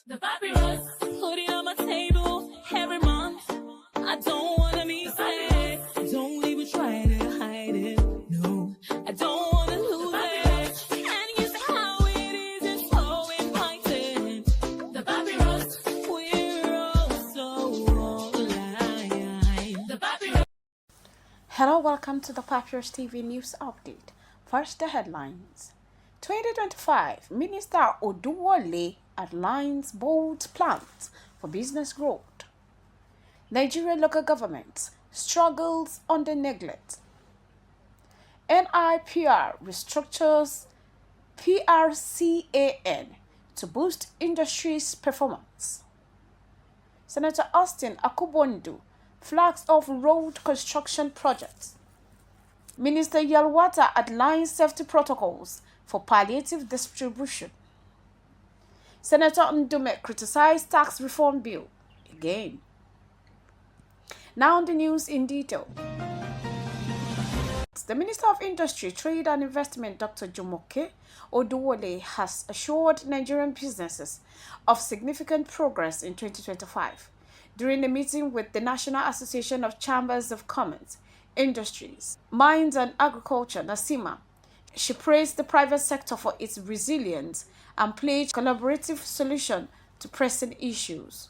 The papyrus, putting on my table every month. I don't wanna be sad. Don't even try to hide it. No, I don't wanna lose it. And you see how it is, it's so inviting. The papyrus, we're all so alive. The papyrus. Hello, welcome to the Papyrus TV News Update. First, the headlines. 2025, Minister Oduwole outlines bold plans for business growth. Nigeria local government struggles under neglect. NIPR restructures PRCAN to boost industry's performance. Senator Austin Akubondu flags off road construction projects. Minister Yalwata outlines safety protocols for palliative distribution. Senator Ndume criticized tax reform bill again. Now on the news in detail. The Minister of Industry, Trade and Investment, Dr. Jumoke Oduwole, has assured Nigerian businesses of significant progress in 2025 during a meeting with the National Association of Chambers of Commerce, Industries, Mines and Agriculture, NASIMA. She praised the private sector for its resilience and pledged collaborative solution to pressing issues.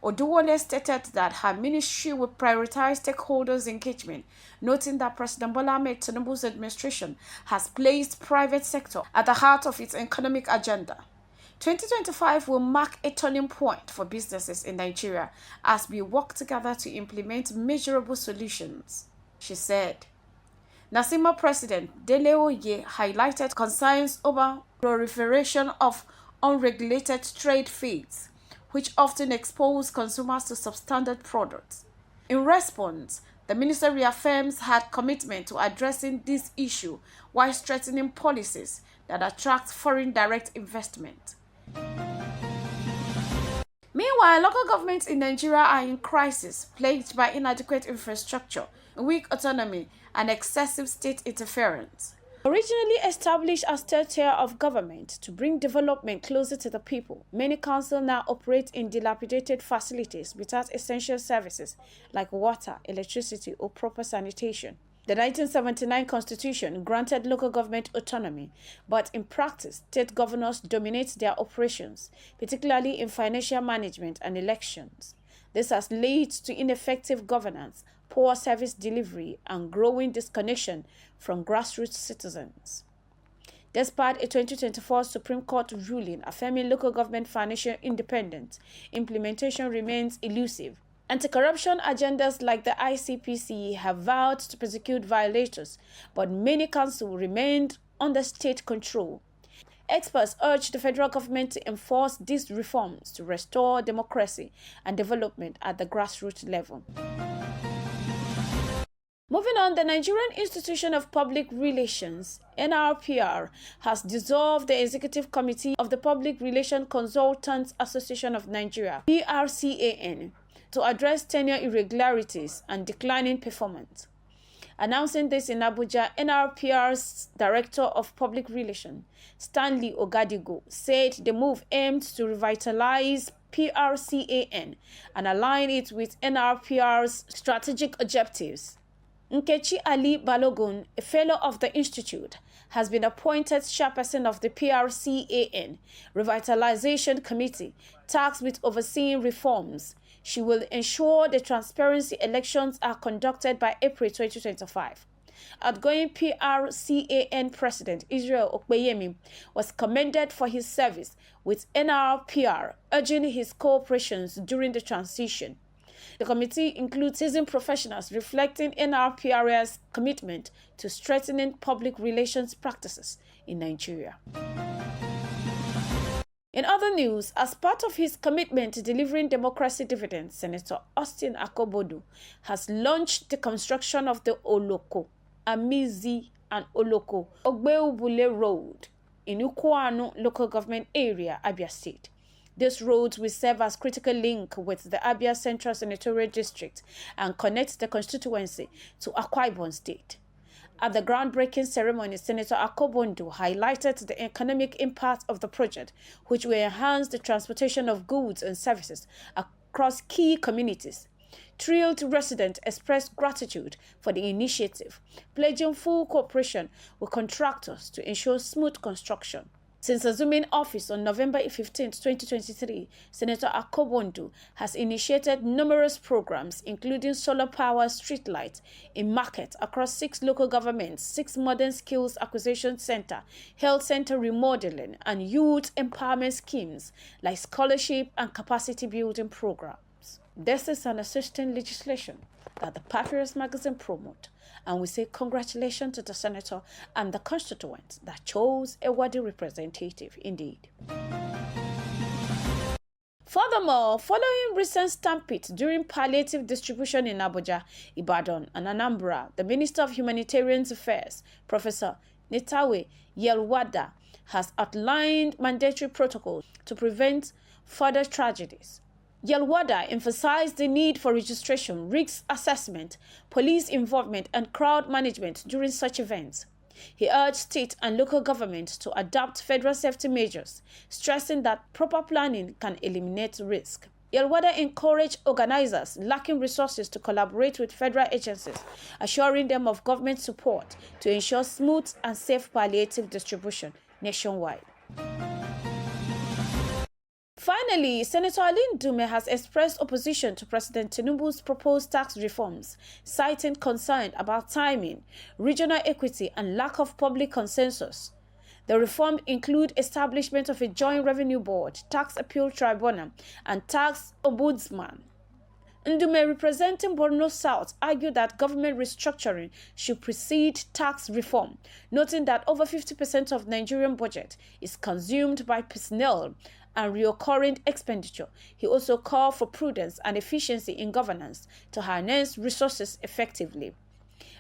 Oduwole stated that her ministry will prioritize stakeholders' engagement, noting that President Bola Ahmed Tinubu's administration has placed private sector at the heart of its economic agenda. 2025 will mark a turning point for businesses in Nigeria as we work together to implement measurable solutions, she said. NASIMA President Dele Oye highlighted concerns over proliferation of unregulated trade fees, which often expose consumers to substandard products. In response, the minister reaffirms her commitment to addressing this issue while strengthening policies that attract foreign direct investment. Meanwhile, local governments in Nigeria are in crisis, plagued by inadequate infrastructure, weak autonomy, and excessive state interference. Originally established as third tier of government to bring development closer to the people, many councils now operate in dilapidated facilities without essential services like water, electricity, or proper sanitation. The 1979 Constitution granted local government autonomy, but in practice, state governors dominate their operations, particularly in financial management and elections. This has led to ineffective governance, poor service delivery, and growing disconnection from grassroots citizens. Despite a 2024 Supreme Court ruling affirming local government financial independence, implementation remains elusive. Anti-corruption agendas like the ICPC have vowed to prosecute violators, but many councils remained under state control. Experts urge the federal government to enforce these reforms to restore democracy and development at the grassroots level. Moving on, the Nigerian Institution of Public Relations, NRPR, has dissolved the Executive Committee of the Public Relations Consultants Association of Nigeria, PRCAN, to address tenure irregularities and declining performance. Announcing this in Abuja, NRPR's Director of Public Relations, Stanley Ogadigo, said the move aimed to revitalize PRCAN and align it with NRPR's strategic objectives. Nkechi Ali Balogun, a fellow of the institute, has been appointed chairperson of the PRCAN Revitalization Committee, tasked with overseeing reforms. She will ensure the transparency elections are conducted by April 2025. Outgoing PRCAN President Israel Okpeyemi was commended for his service with NRPR, urging his cooperations during the transition. The committee includes seasoned professionals reflecting NRPR's commitment to strengthening public relations practices in Nigeria. In other news, as part of his commitment to delivering democracy dividends, Senator Austin Akubondu has launched the construction of the Oloko, Amizi, and Oloko Ogbeubule Road in Ukwoanu local government area, Abia State. This road will serve as critical link with the Abia Central Senatorial District and connect the constituency to Akwa Ibom State. At the groundbreaking ceremony, Senator Akobondu highlighted the economic impact of the project, which will enhance the transportation of goods and services across key communities. Thrilled residents expressed gratitude for the initiative, pledging full cooperation with contractors to ensure smooth construction. Since assuming office on November 15, 2023, Senator Akobondu has initiated numerous programs, including solar power street lights in markets across 6 local governments, 6 modern skills acquisition center, health center remodeling, and youth empowerment schemes like scholarship and capacity building programs. This is an assisting legislation that the Papyrus magazine promote, and we say congratulations to the senator and the constituents that chose a worthy representative indeed. Furthermore, following recent stampede during palliative distribution in Abuja, Ibadan, and Anambra, the Minister of Humanitarian Affairs, Professor Netawe Yelwada, has outlined mandatory protocols to prevent further tragedies. Yelwada emphasized the need for registration, risk assessment, police involvement, and crowd management during such events. He urged state and local governments to adopt federal safety measures, stressing that proper planning can eliminate risk. Yelwada encouraged organizers lacking resources to collaborate with federal agencies, assuring them of government support to ensure smooth and safe palliative distribution nationwide. Finally, Senator Alin Dume has expressed opposition to President Tinubu's proposed tax reforms, citing concern about timing, regional equity, and lack of public consensus. The reforms include establishment of a joint revenue board, tax appeal tribunal, and tax ombudsman. Ndume, representing Borno South, argued that government restructuring should precede tax reform, noting that over 50% of Nigerian budget is consumed by personnel and recurring expenditure. He also called for prudence and efficiency in governance to harness resources effectively.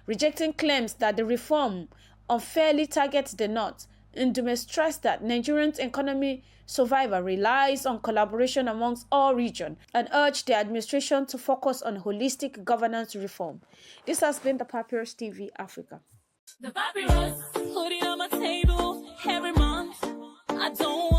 Rejecting claims that the reform unfairly targets the North, Ndume stressed that Nigerian economy survival relies on collaboration amongst all regions and urged the administration to focus on holistic governance reform. This has been the Papyrus TV Africa. The Papyrus, put it on my table every month. I don't